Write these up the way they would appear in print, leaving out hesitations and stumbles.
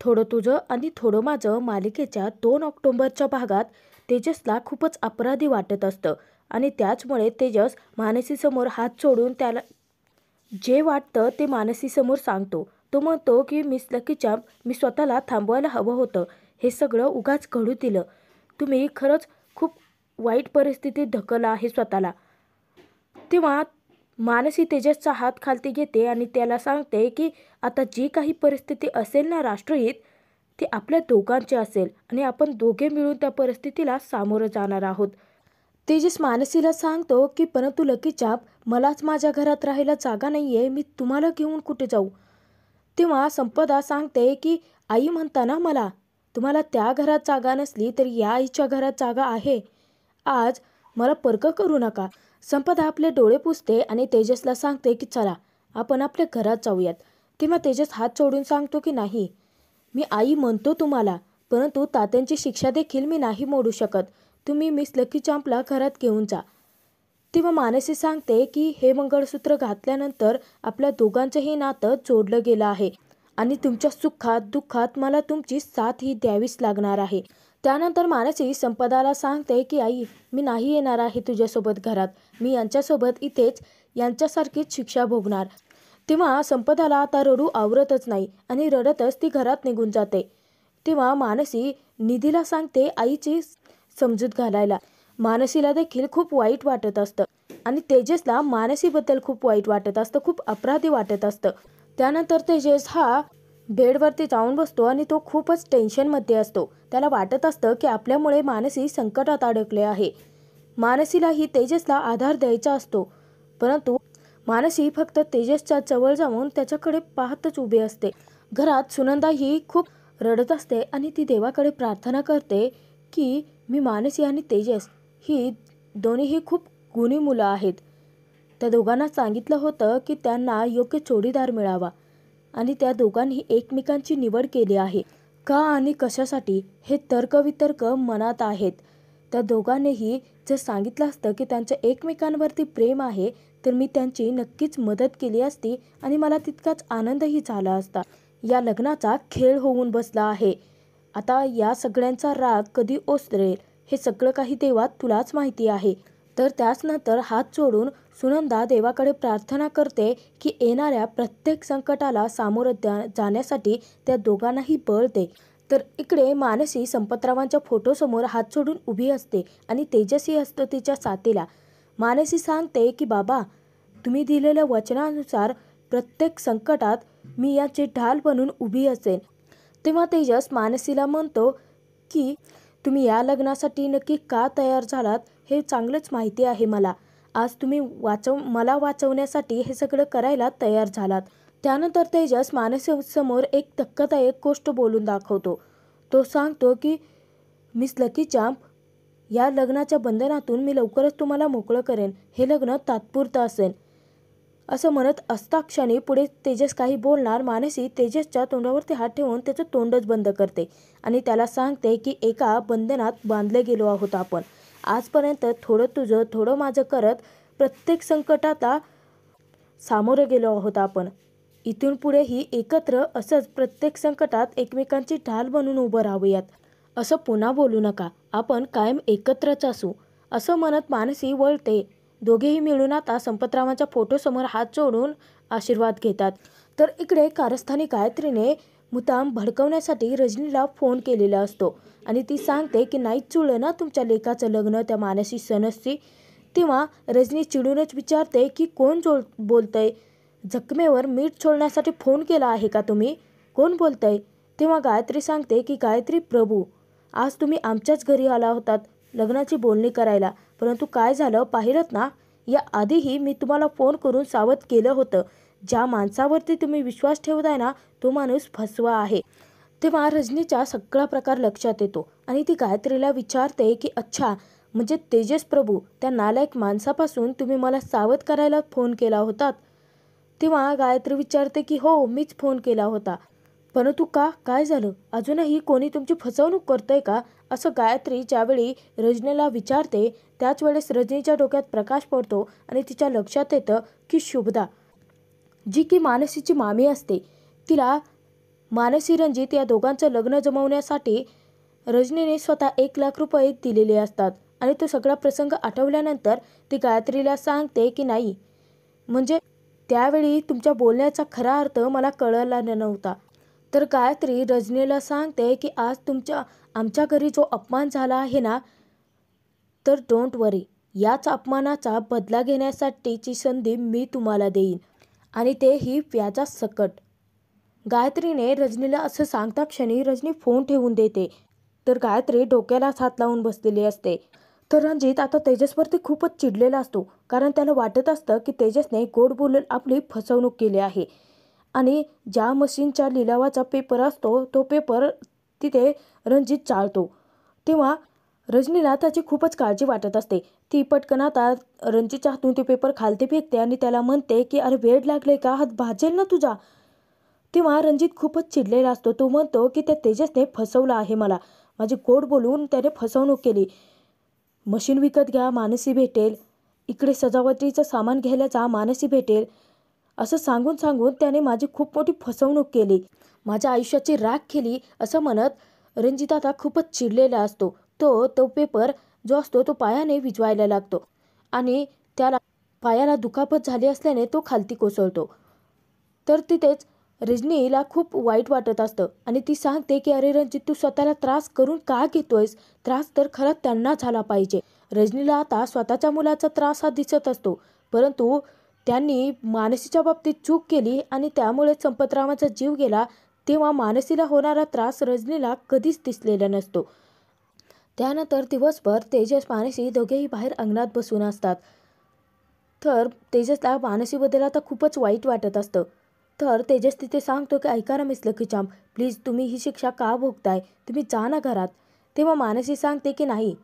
थोडं तुझं आणि थोडं माझं मालिकेच्या 2 ऑक्टोबरच्या भागात तेजसला खूपच अपराधी वाटत असतं आणि त्याचमुळे तेजस मानसीसमोर हात सोडून त्याला जे वाटतं ते मानसीसमोर सांगतो. तो म्हणतो की मिस लकी चॅम्प, मी स्वतःला थांबवायला हवं होतं. हे सगळं उगाच घडू दिलं. तुम्ही खरंच खूप वाईट परिस्थितीत ढकललं आहे स्वतःला. तेव्हा मानसी तेजसचा हात खालती घेते आणि त्याला सांगते की आता जी काही परिस्थिती असेल ना राष्ट्रहित, ती आपल्या दोघांची असेल आणि आपण दोघे मिळून त्या परिस्थितीला सामोरं जाणार आहोत. तेजस मानसीला सांगतो की परंतु लकी चाप, मलाच माझ्या घरात राहायला जागा नाही आहे, मी तुम्हाला घेऊन कुठे जाऊ. तेव्हा संपदा सांगते की आई म्हणता ना मला, तुम्हाला त्या घरात जागा नसली तरी या आईच्या घरात जागा आहे. आज मला पर्क करू नका. संपदा आपले डोळे पुसते आणि तेजसला सांगते की चला आपण आपल्या घरात जाऊयात. तेव्हा तेजस हात सोडून सांगतो की नाही, मी आई म्हणतो तुम्हाला, परंतु तात्यांची शिक्षा देखील मी नाही मोडू शकत. तुम्ही मिस लकी चांपला घरात घेऊन जा. तेव्हा मानसी सांगते की हे मंगळसूत्र घातल्यानंतर आपल्या दोघांचंही नातं जोडलं गेलं आहे आणि तुमच्या सुखात दुःखात मला तुमची साथ ही द्यावीच लागणार आहे. त्यानंतर मानसी संपदाला सांगते की आई, मी नाही येणार आहे तुझ्यासोबत घरात. मी यांच्यासोबत इथेच यांच्यासारखीच शिक्षा भोगणार. तेव्हा संपदाला आता रडू आवरतच नाही आणि रडतच ती घरात निघून जाते. तेव्हा मानसी निधीला सांगते आईची समजूत घालायला. मानसीला देखील खूप वाईट वाटत असतं आणि तेजसला मानसीबद्दल खूप वाईट वाटत असतं, खूप अपराधी वाटत असतं. त्यानंतर तेजस हा बेडवरती जाऊन बसतो आणि तो खूपच टेन्शनमध्ये असतो. त्याला वाटत असतं की आपल्यामुळे मानसी संकटात अडकले आहे. मानसीलाही तेजसला आधार द्यायचा असतो, परंतु मानसी फक्त तेजसच्या जवळ जाऊन त्याच्याकडे पाहतच उभी असते. घरात सुनंदा ही खूप रडत असते आणि ती देवाकडे प्रार्थना करते की मी मानसी आणि तेजस ही दोन्हीही खूप गुणी मुलं आहेत. त्या दोघांना सांगितलं होतं की त्यांना योग्य जोडीदार मिळावा आणि त्या दोघांनी एकमेकांची निवड केली आहे. का आणि कशासाठी हे तर्कवितर्क मनात आहेत. त्या दोघांनीही जर सांगितलं असतं की त्यांचं एकमेकांवरती प्रेम आहे तर मी त्यांची नक्कीच मदत केली असती आणि मला तितकाच आनंदही झाला असता. या लग्नाचा खेळ होऊन बसला आहे. आता या सगळ्यांचा राग कधी ओसरेल हे सगळं काही देवा तुलाच माहिती आहे. तर त्याचनंतर हात जोडून सुनंदा देवाकडे प्रार्थना करते की येणाऱ्या प्रत्येक संकटाला सामोरं जाण्यासाठी त्या दोघांनाही बळ दे. तर इकडे मानसी संपतरावांच्या फोटोसमोर हात जोडून उभी असते आणि तेजसही असतो तिच्या साथीला. मानसी सांगते की बाबा, तुम्ही दिलेल्या वचनानुसार प्रत्येक संकटात मी याची ढाल बनून उभी असेन. तेव्हा तेजस मानसीला म्हणतो की तुम्ही या लग्नासाठी नक्की का तयार झालात हे चांगलंच माहिती आहे मला. आज तुम्ही मला वाचवण्यासाठी हे सगळं करायला तयार झालात. त्यानंतर तेजस मानसीसमोर एक धक्कादायक गोष्ट बोलून दाखवतो. तो सांगतो की मिस लकी चांप, या लग्नाच्या बंधनातून मी लवकरच तुम्हाला मोकळं करेन. हे लग्न तात्पुरतं असेल. असं म्हणत असता क्षणी पुढे तेजस काही बोलणार, मानसी तेजसच्या तोंडावरती हात ठेवून त्याचं तोंडच बंद करते आणि त्याला सांगते की एका बंधनात बांधले गेलो आहोत आपण. आजपर्यंत थोडं तुझं थोडं माझं करत प्रत्येक संकटाला सामोरं गेलो आहोत आपण. इथून पुढेही एकत्र असंच प्रत्येक संकटात एकमेकांची ढाल बनून उभं राहूयात. असं पुन्हा बोलू नका. आपण कायम एकत्रच असू. असं म्हणत मानसी वळते. दोघेही मिळून आता संपतरावांच्या फोटोसमोर हात जोडून आशीर्वाद घेतात. तर इकडे कारस्थानी गायत्रीने मुद्दाम भडकवण्यासाठी रजनीला फोन केलेला असतो आणि ती सांगते की नाहीच जुळलं ना तुमच्या लेकाचं लग्न त्या मानसी सनसची. तेव्हा रजनी चिडूनच विचारते की कोण बोलतंय? जखमेवर मीठ सोडण्यासाठी फोन केला आहे का तुम्ही? कोण बोलतंय? तेव्हा गायत्री सांगते की गायत्री प्रभू, आज तुम्ही आमच्याच घरी आला होतात लग्नाची बोलणी करायला, परंतु काय झालं पाहिलंत ना. या आधीही मी तुम्हाला फोन करून सावध केलं होतं. ज्या माणसावरती तुम्ही विश्वास ठेवताय ना तो माणूस फसवा आहे. तेव्हा रजनीचा सगळा प्रकार लक्षात येतो आणि ती गायत्रीला विचारते की अच्छा, म्हणजे तेजस प्रभू, त्या नालायक माणसापासून तुम्ही मला सावध करायला फोन केला होतात. तेव्हा गायत्री विचारते की हो, मीच फोन केला होता. परंतु का, काय झालं? अजूनही कोणी तुमची फसवणूक करतंय का? असं गायत्री ज्यावेळी रजनीला विचारते त्याच वेळेस रजनीच्या डोक्यात प्रकाश पडतो आणि तिच्या लक्षात येतं की शुभदा, जी की मानसीची मामी असते, तिला मानसी रणजित या दोघांचं लग्न जमवण्यासाठी रजनीने स्वतः 1 लाख रुपये दिलेले असतात आणि तो सगळा प्रसंग आठवल्यानंतर ती गायत्रीला सांगते की नाही, म्हणजे त्यावेळी तुमच्या बोलण्याचा खरा अर्थ मला कळला नव्हता. तर गायत्री रजनीला सांगते की आज आमच्या घरी जो अपमान झाला आहे ना, तर डोंट वरी, याच अपमानाचा बदला घेण्यासाठीची संधी मी तुम्हाला देईन आणि तेही व्याजासकट. गायत्रीने रजनीला असं सांगता क्षणी रजनी फोन ठेवून देते. तर गायत्री डोक्यालाच हात लावून बसलेली असते. तर रणजित आता तेजसवरती खूपच चिडलेला असतो, कारण त्याला वाटत असतं की तेजसने गोड बोलून आपली फसवणूक केली आहे आणि ज्या मशीनच्या लिलावाचा पेपर असतो तो पेपर तिथे रणजित चाळतो. तेव्हा रजनीला त्याची खूपच काळजी वाटत असते. ती पटकन आता रणजितच्या हातून ते पेपर खालती फेकते आणि त्याला म्हणते की अरे वेड लागले का, हात भाजेल ना तुझा. तेव्हा रणजित खूपच चिडलेला असतो. तो म्हणतो की त्या तेजसने फसवलं आहे मला, माझी गोड बोलून त्याने फसवणूक केली. मशीन विकत घ्या, मानसी भेटेल, इकडे सजावटीचं सामान घ्यायला जा, मानसी भेटेल, असं सांगून सांगून त्याने माझी खूप मोठी फसवणूक केली, माझ्या आयुष्याची राख केली, असं म्हणत रणजित आता खूपच चिडलेला असतो. तो पेपर जो असतो तो पायाने विझवायला लागतो आणि त्याला पायाला दुखापत झाली असल्याने तो खालती कोसळतो. तर तिथेच रजनीला खूप वाईट वाटत असतं आणि ती सांगते की अरे रणजित, तू स्वतःला त्रास करून का घेतोयस, त्रास तर खरं त्यांना झाला पाहिजे. रजनीला आता स्वतःच्या मुलाचा त्रास हा दिसत असतो, परंतु त्यांनी मानसीच्या बाबतीत चूक केली आणि त्यामुळे संपतरावांचा जीव गेला, तेव्हा मानसीला होणारा त्रास रजनीला कधीच दिसलेला नसतो. त्यानंतर दिवसभर तेजस मानसी दोघेही बाहेर अंगणात बसून असतात. तर तेजसला मानसीबद्दल आता खूपच वाईट वाटत असतं. तर तेजस तिथे सांगतो की ऐका ना मिस लकी चार्म, प्लीज तुम्ही ही शिक्षा का भोगताय, तुम्ही जा ना घरात. तेव्हा मानसी सांगते की नाही,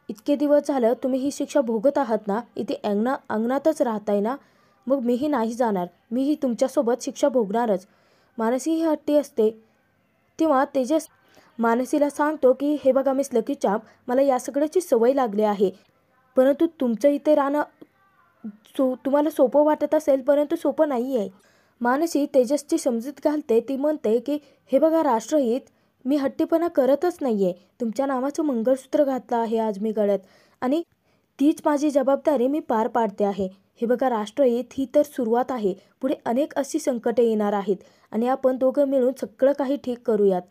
इतके दिवस झालं तुम्ही ही शिक्षा भोगत आहात ना, इथे अंगणातच राहताय ना, मग मीही नाही जाणार, मीही तुमच्यासोबत शिक्षा भोगणारच. मानसी ही हट्टी असते. तेव्हा तेजस मानसीला सांगतो की हे बघा मिस लकी चार्म, मला या सगळ्याची सवय लागली आहे, परंतु तुमचं इथे राहणं तुम्हाला सोपं वाटत असेल, परंतु सोपं नाही आहे. मानसी तेजसची समजूत घालते. ती म्हणते की हे बघा राष्ट्रहित, मी हट्टीपणा करतच नाही आहे, तुमच्या नावाचं मंगळसूत्र घातलं आहे आज मी गळ्यात आणि तीच माझी जबाबदारी मी पार पाडते आहे. हे बघा राष्ट्रहित ही तर सुरुवात आहे, पुढे अनेक अशी संकटे येणार आहेत आणि आपण दोघं मिळून सगळं काही ठीक करूयात.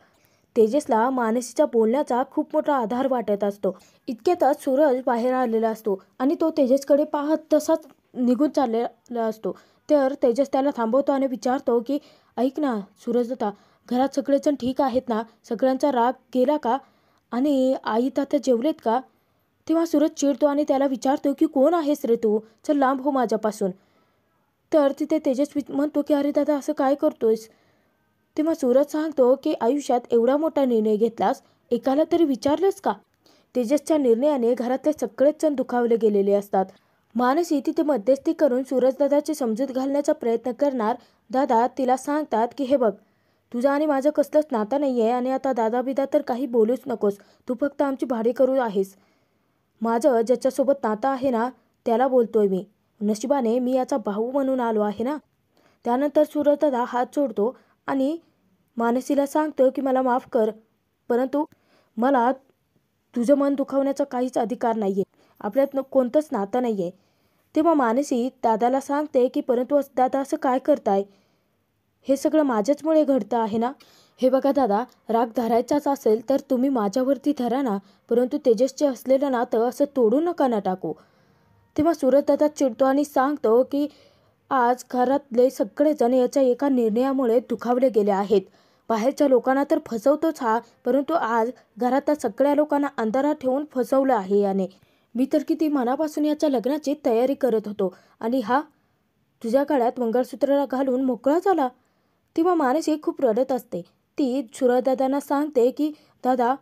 तेजसला मानसीच्या बोलण्याचा खूप मोठा आधार वाटत असतो. इतक्यातच सूरज बाहेर आलेला असतो आणि तो तेजसकडे पाहत तसाच निघून चाललेला असतो. तर तेजस त्याला थांबवतो आणि विचारतो की ऐक ना सूरज दादा, घरात सगळेजण ठीक आहेत ना, सगळ्यांचा राग गेला का आणि आई तात्या जेवलेत का. तेव्हा सूरज चिडतो आणि त्याला विचारतो की कोण आहेस रे तू, चल लांब हो माझ्यापासून. तर तिथे तेजस म्हणतो की अरे दादा असं काय करतोयस. तेव्हा सूरज सांगतो की आयुष्यात एवढा मोठा निर्णय घेतलास, एकाला तरी विचारलंस का. तेजसच्या निर्णयाने घरातले सगळेच जण दुखावले गेलेले असतात. मानसी तिथे मध्यस्थी करून सूरजदादाची समजूत घालण्याचा प्रयत्न करणार. दादा तिला सांगतात की हे बघ, तुझं आणि माझं कसलंच नातं नाही आहे आणि आता दादा बिदा तर काही बोलूच नकोस, तू फक्त आमची भाडेकरू आहेस. माझं ज्याच्यासोबत नातं आहे ना त्याला बोलतोय मी, नशिबाने मी याचा भाऊ म्हणून आलो आहे ना. त्यानंतर सूरजदादा हात जोडतो आणि मानसीला सांगतो की मला माफ कर, परंतु मला तुझं मन दुखावण्याचा काहीच अधिकार नाही आहे, आपल्यात कोणतंच नातं नाही आहे. तेव्हा मानसी दादाला सांगते की परंतु दादा असं काय करताय, हे सगळं माझ्याचमुळे घडतं आहे ना. हे बघा दादा, राग धरायचाच असेल तर तुम्ही माझ्यावरती धरा ना, परंतु तेजसचे असलेलं नातं असं तोडू नका ना टाकू. तेव्हा सूरजदादा चिडतो आणि सांगतो की आज घरातले सगळेजण याच्या एका निर्णयामुळे दुखावले गेले आहेत. बाहेरच्या लोकांना तर फसवतोच हा, परंतु आज घरातल्या सगळ्या लोकांना अंधारात ठेवून फसवलं आहे याने. मी तर किती मनापासून याच्या लग्नाची तयारी करत होतो आणि हा तुझ्या गळ्यात मंगळसूत्र घालून मोकळा झाला. तेव्हा मानसी खूप रडत असते. ती सूरजदादांना सांगते की दादा,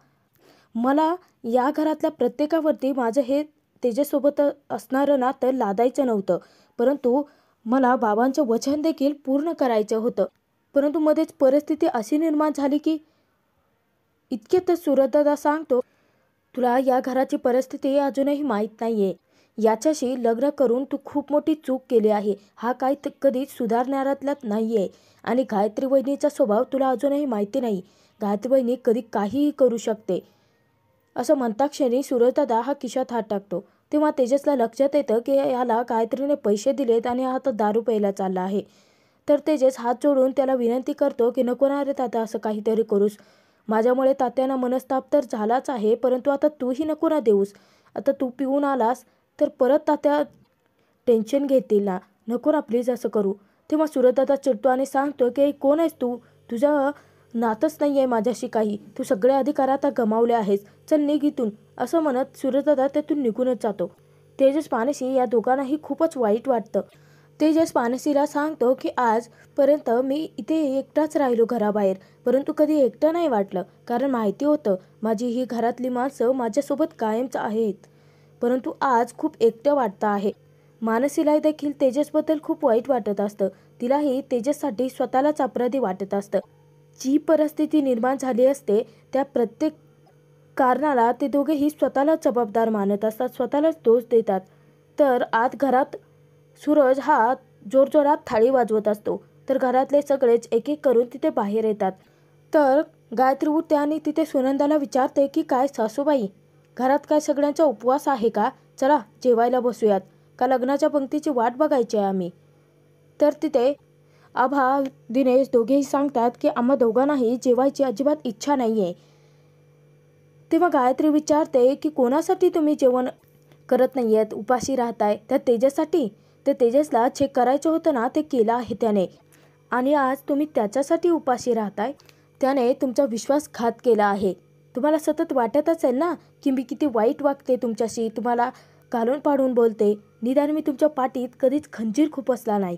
मला या घरातल्या प्रत्येकावरती माझं हे तेजससोबत असणारं नातं लादायचं नव्हतं, परंतु मला बाबांचं वचन देखील पूर्ण करायचं होतं. परंतु मध्येच परिस्थिती अशी निर्माण झाली की इतक्यातच सूरजदादा सांगतो, तुला या घराची परिस्थिती अजूनही माहीत नाही आहे, याच्याशी लग्न करून तू खूप मोठी चूक केली आहे. हा काय कधीच सुधारणाऱ्यातला नाही आहे. आणि गायत्री वहिनीचा स्वभाव तुला अजूनही माहिती नाही. गायत्री वहिनी कधी काहीही करू शकते. असं म्हणता क्षणी सूरजदादा हा खिशात हात टाकतो. तेव्हा तेजसला लक्षात येतं की याला गायत्रीने पैसे दिलेत आणि हा आता दारू प्यायला चालला आहे. तर तेजस हात जोडून त्याला विनंती करतो की नको ना रे तात्या, असं काहीतरी करूस. माझ्यामुळे तात्यांना मनस्ताप तर झालाच आहे, परंतु आता तूही नको ना देऊस. आता तू पिऊन आलास तर परत तात्या टेन्शन घेतील ना. नको ना प्लीज असं करू. तेव्हा सूरजदादा चिडतो आणि सांगतो की कोण आहेस तू? तुझं नातच नाही आहे माझ्याशी काही. तू सगळे अधिकार आता गमावले आहेस. चल निघ इथून. असं म्हणत सूरजदादा त्यातून निघूनच जातो. तेजस मानसी या दोघांनाही खूपच वाईट वाटतं. तेजस मानसीला सांगतो की आजपर्यंत मी इथे एकटाच राहिलो घराबाहेर, परंतु कधी एकटं नाही वाटलं. कारण माहिती होतं माझी ही घरातली माणसं माझ्यासोबत कायमच आहेत. परंतु आज खूप एकटं वाटतं आहे. मानसीला देखील तेजसबद्दल खूप वाईट वाटत असतं. तिलाही तेजससाठी स्वतःलाच अपराधी वाटत असतं. जी परिस्थिती निर्माण झाली असते त्या प्रत्येक कारणाला ते दोघेही स्वतःलाच जबाबदार मानत असतात, स्वतःलाच दोष देतात. तर आत घरात सूरज हा जोरजोरात थाळी वाजवत असतो. तर घरातले सगळेच एक एक करून तिथे बाहेर येतात. तर गायत्री उठते आणि तिथे सुनंदाला विचारते की काय सासूबाई, घरात काय सगळ्यांचा उपवास आहे का? चला जेवायला बसूयात. का लग्नाच्या पंक्तीची वाट बघायची आहे आम्ही? तर तिथे आभा, दिनेश दोघेही सांगतात की आम्हा दोघांनाही जेवायची अजिबात इच्छा नाही आहे. तेव्हा गायत्री विचारते की कोणासाठी तुम्ही जेवण करत नाही आहेत, उपाशी राहताय? त्या तेजससाठी? ते तेजसला चेक करायचं होतं ना, ते केलं आहे त्याने. आणि आज तुम्ही त्याच्यासाठी उपाशी राहताय. त्याने तुमचा विश्वासघात केला आहे. तुम्हाला सतत वाटत असेल ना की मी किती वाईट वागते तुमच्याशी, तुम्हाला घालून पाडून बोलते. निदान मी तुमच्या पाठीत कधीच खंजीर खुपसला नाही.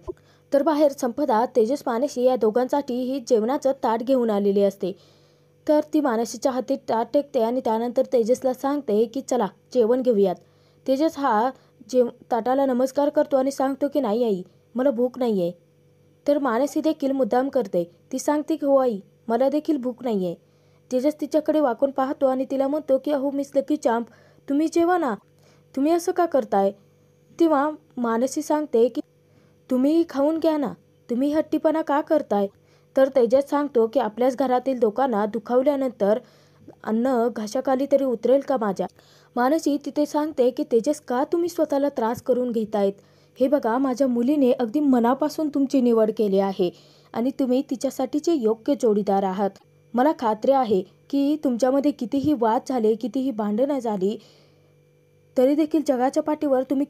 तर बाहेर संपदा तेजस मानसी या दोघांसाठी ही जेवणाचं ताट घेऊन आलेली असते. तर ती मानसीच्या हाती ताट टेकते आणि त्यानंतर तेजसला सांगते की चला जेवण घेऊयात. तेजस हा ताटाला नमस्कार करतो आणि सांगतो की नाही आई, मला भूक नाही आहे. तर मानसी देखील मुद्दाम करते. ती सांगते की हो आई, मला देखील भूक नाही आहे. तेजस तिच्याकडे वाकून पाहतो आणि तिला म्हणतो की अहो मिस लकी चांप, तुम्ही जेवा ना, तुम्ही असं का करताय? तेव्हा मानसी सांगते की तुम्हीही खाऊन घ्या ना, तुम्ही हट्टीपणा का करताय? तर तेजस सांगतो की आपल्याच घरातील लोकांना दुखावल्यानंतर अन्न घशाखाली तरी उतरेल का माझ्या? मानसी तिथे सांगते की तेजस, का तुम्ही स्वतःला त्रास करून घेतायत? हे बघा, माझ्या मुलीने अगदी मनापासून तुमची निवड केली आहे आणि तुम्ही तिच्यासाठीचे योग्य जोडीदार आहात. मला खात्री आहे की तुमच्यामध्ये कितीही वाद झाले, कितीही भांडणं झाली, तरी देखील जगाच्या पाठीवर तुम्ही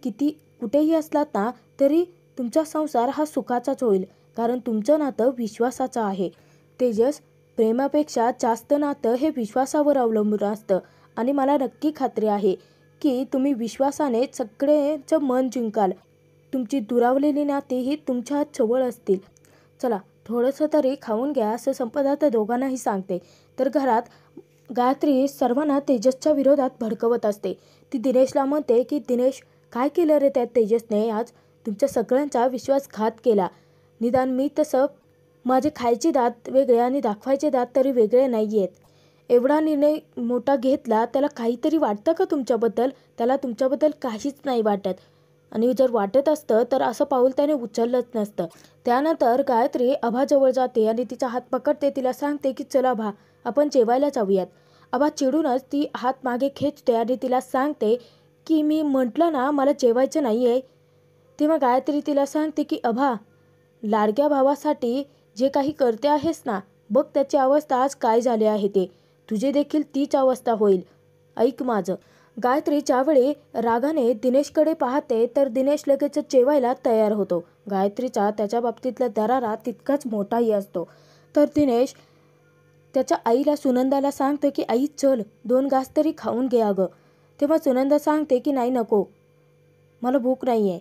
कुठेही असलात ना, तरी तुमचा संसार हा सुखाचाच होईल. कारण तुमचं नातं विश्वासाचं आहे. तेजस, प्रेमापेक्षा जास्त नातं हे विश्वासावर अवलंबून असतं आणि मला नक्की खात्री आहे की तुम्ही विश्वासाने सगळ्यांचं मन जिंकाल. तुमची दुरावलेली नातीही तुमच्या जवळ असतील. चला थोडंसं तरी खाऊन घ्या, असं संपदा त्या दोघांनाही सांगते. तर घरात गायत्री सर्वांना तेजसच्या विरोधात भडकवत असते. ती दिनेशला म्हणते की दिनेश, काय केलं रे त्या तेजसने? आज तुमच्या सगळ्यांचा विश्वासघात केला. निदान मी तसं, माझे खायचे दात वेगळे आणि दाखवायचे दात तरी वेगळे नाही आहेत. एवढा निर्णय मोठा घेतला, त्याला काहीतरी वाटतं का तुमच्याबद्दल? त्याला तुमच्याबद्दल काहीच नाही वाटत. आणि जर वाटत असतं तर असं पाऊल त्याने उचललंच नसतं. त्यानंतर गायत्री आभाजवळ जाते आणि तिचा हात पकडते. तिला सांगते की चल आभा, आपण जेवायला जाऊयात. आभा चिडूनच ती हात मागे खेचते आणि तिला सांगते की मी म्हटलं ना मला जेवायचं नाही आहे. तेव्हा गायत्री तिला सांगते की आभा, लाडक्या भावासाठी जे काही करते आहेस ना, बघ त्याची अवस्था आज काय झाली आहे ते. तुझी देखील तीच अवस्था होईल. ऐक माझं. गायत्री ज्यावेळी रागाने दिनेशकडे पाहते तर दिनेश लगेच जेवायला तयार होतो. गायत्रीचा त्याच्या बाबतीतला दरारा तितकाच मोठाही असतो. तर दिनेश त्याच्या आईला सुनंदाला सांगतो की आई चल, 2 घास तरी खाऊन घे अगं. तेव्हा सुनंदा सांगते की नाही नको, मला भूक नाही आहे.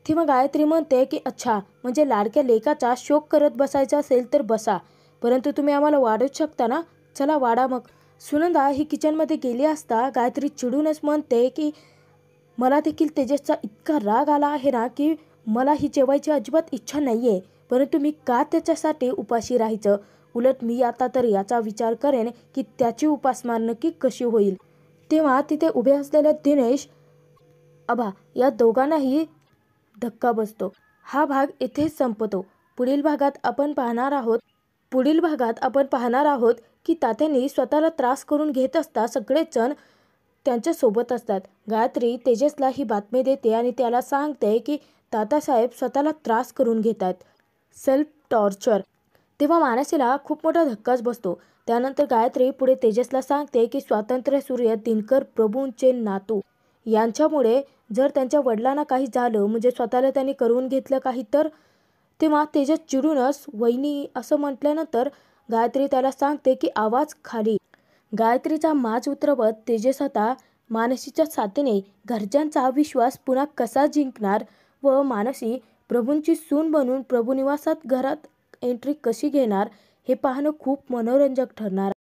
तेव्हा गायत्री म्हणते की अच्छा, म्हणजे लाडक्या लेकाचा शोक करत बसायचा असेल तर बसा, परंतु तुम्ही आम्हाला वाढूच शकता ना, चला वाढा मग. सुनंदा ही किचनमध्ये गेली असता गायत्री चिडूनच म्हणते की मला देखील तेजसचा इतका राग आला आहे ना की मला ही जेवायची अजिबात इच्छा नाही आहे, परंतु मी का त्याच्यासाठी उपाशी राहायचं? उलट मी आता तर याचा विचार करेन की त्याची उपासमार नक्की कशी होईल. तेव्हा तिथे उभे असलेले दिनेश आभा या दोघांनाही धक्का बसतो. हा भाग इथेच संपतो. पुढील भागात आपण पाहणार आहोत की तात्यांनी स्वतःला त्रास करून घेत असता सगळेच जण त्यांच्यासोबत असतात. गायत्री तेजसला ही बातमी देते आणि त्याला सांगते की तात्यासाहेब स्वतःला त्रास करून घेतात, सेल्फ टॉर्चर. तेव्हा मानसीला खूप मोठा धक्काच बसतो. त्यानंतर गायत्री पुढे तेजसला सांगते की स्वातंत्र्यसूर्य दिनकर प्रभूंचे नातू यांच्यामुळे जर त्यांच्या वडिलांना काही झालं, म्हणजे स्वतःला त्यांनी करून घेतलं काही तर. तेव्हा तेजस चिडूनच वहिनी असं म्हटल्यानंतर गायत्री त्याला सांगते की आवाज खाली. गायत्रीचा माज उतरवत तेजस आता मानसीच्या साथीने घरच्यांचा विश्वास पुन्हा कसा जिंकणार व मानसी प्रभूंची सून बनून प्रभू निवासात घरात एंट्री कशी घेणार हे पाहणं खूप मनोरंजक ठरणार.